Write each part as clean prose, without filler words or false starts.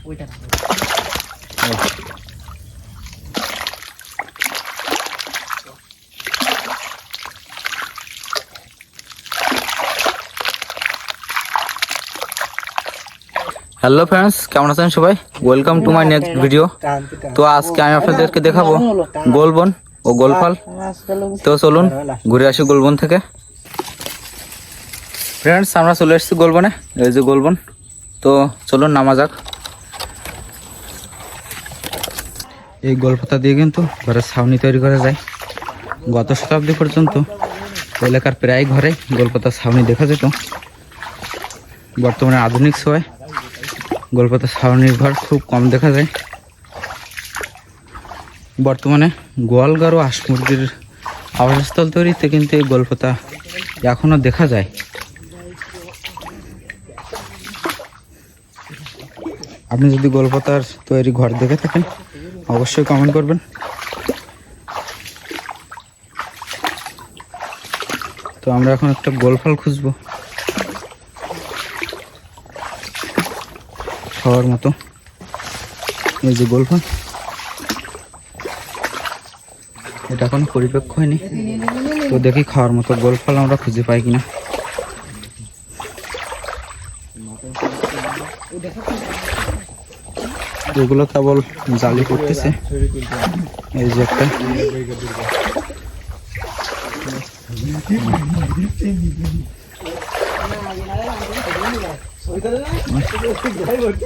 Hello friends, কেমন আছেন সবাই? Welcome to my next video. তো আজকে আমি আপনাদেরকে দেখাবো গোলবন ও গোলফল। তো চলুন ঘুরে আসি গোলবন থেকে। ফ্রেন্ডস, আমরা চলে এসেছি গোলবনে। এই যে গোলবন। তো চলুন নামা যাক। এই গোলপাতা দিয়ে কিন্তু ঘরের ছাউনি তৈরি করা যায়। গত শতাব্দী পর্যন্ত এলাকার প্রায় ঘরে গোলপাতার ছাউনি দেখা যেত। বর্তমানে আধুনিক ছোঁয়ায় গোলপাতা ছাউনির ঘর খুব কম দেখা যায়। বর্তমানে গোয়ালঘর ও হাঁস মুরগির আবাসস্থল তৈরিতে কিন্তু এই গোলপাতা এখনও দেখা যায়। আপনি যদি গোলপাতার তৈরি ঘর দেখে থাকেন অবশ্যই কমেন্ট করবেন। তো আমরা এখন একটা গোলফল খুঁজবো খাওয়ার মতো। এই যে গোলফল, এটা এখনো পরিপক্ক হয়নি। তো দেখি খাওয়ার মতো গোলফল আমরা খুঁজে পাই কিনা। এগুলো কেবল জালি করতেছে। এই যে একটা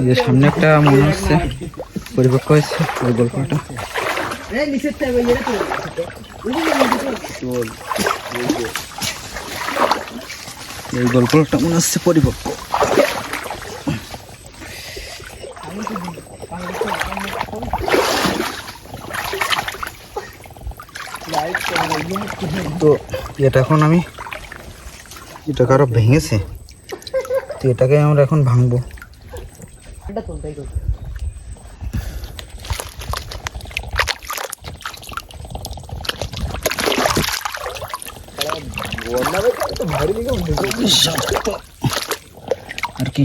যে সামনে একটা মনে হচ্ছে পরিপক্ক হয়েছে ওই গল্পটা। এই গল্পটা মনে হচ্ছে পরিপক্ক। তো এটা এখন এটা কারো ভেঙেছে, তো এটাকে আমরা এখন ভাঙবো। আর কি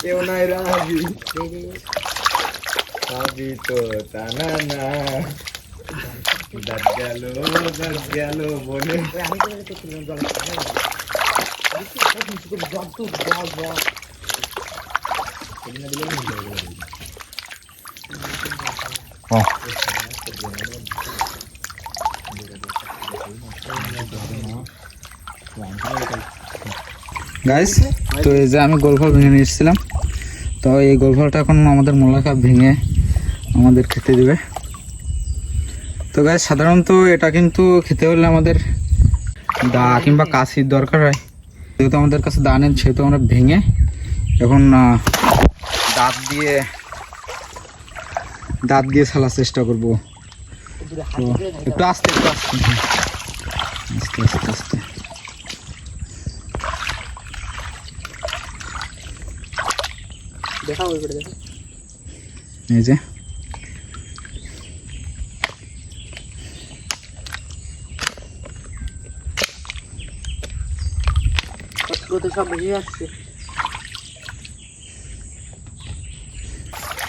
কেউ নাই রাজি রাজি তো টানা না গেল বলে। গাইস, তো এই যে আমি গোলফল ভেঙে নিয়ে এসেছিলাম। তো এই গোলফলটা এখন আমাদের মোলাকা ভেঙে আমাদের খেতে দেবে। তো গাইস, সাধারণত এটা কিন্তু খেতে হলে আমাদের দা কিংবা কাশির দরকার হয়। যেহেতু আমাদের কাছে দা নেই সেহেতু আমরা ভেঙে এখন দাঁত দিয়ে ছালার চেষ্টা করবো। তো একটু আস্তে আস্তে আস্তে আস্তে আস্তে। এই যে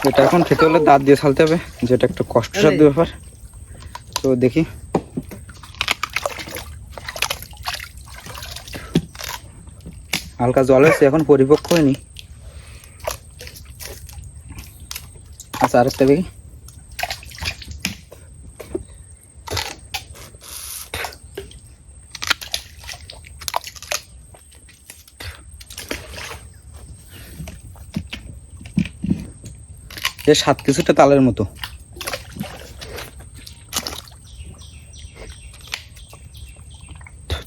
এটা এখন খেতে হলে দাঁত দিয়ে ছালতে হবে, যেটা একটা কষ্টসাধ্য ব্যাপার। তো দেখি হালকা জল হয়েছে, এখন পরিপক্ক হয়নি। আচ্ছা, আরেকটা দেখি। এর স্বাদ কিছুটা তালের মতো।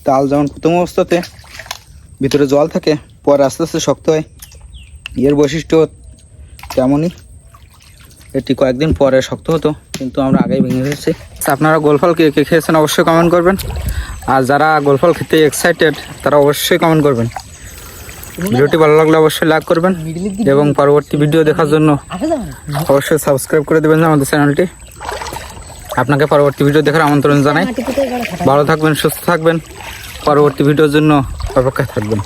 তাল যেমন প্রথম অবস্থাতে ভিতরে জল থাকে, পরে আস্তে আস্তে শক্ত হয়। এর বৈশিষ্ট্য তেমনই, এটি কয়েকদিন পরে শক্ত হতো, কিন্তু আমরা আগেই ভেঙে ফেলেছি। আপনারা গোলফল কে কে খেয়েছেন অবশ্যই কমেন্ট করবেন। আর যারা গোলফল খেতে এক্সাইটেড তারা অবশ্যই কমেন্ট করবেন। ভিডিওটি ভালো লাগলে অবশ্যই লাইক করবেন এবং পরবর্তী ভিডিও দেখার জন্য অবশ্যই সাবস্ক্রাইব করে দেবেন আমাদের চ্যানেলটি। আপনাকে পরবর্তী ভিডিও দেখার আমন্ত্রণ জানাই। ভালো থাকবেন, সুস্থ থাকবেন। পরবর্তী ভিডিওর জন্য অপেক্ষায় থাকবেন।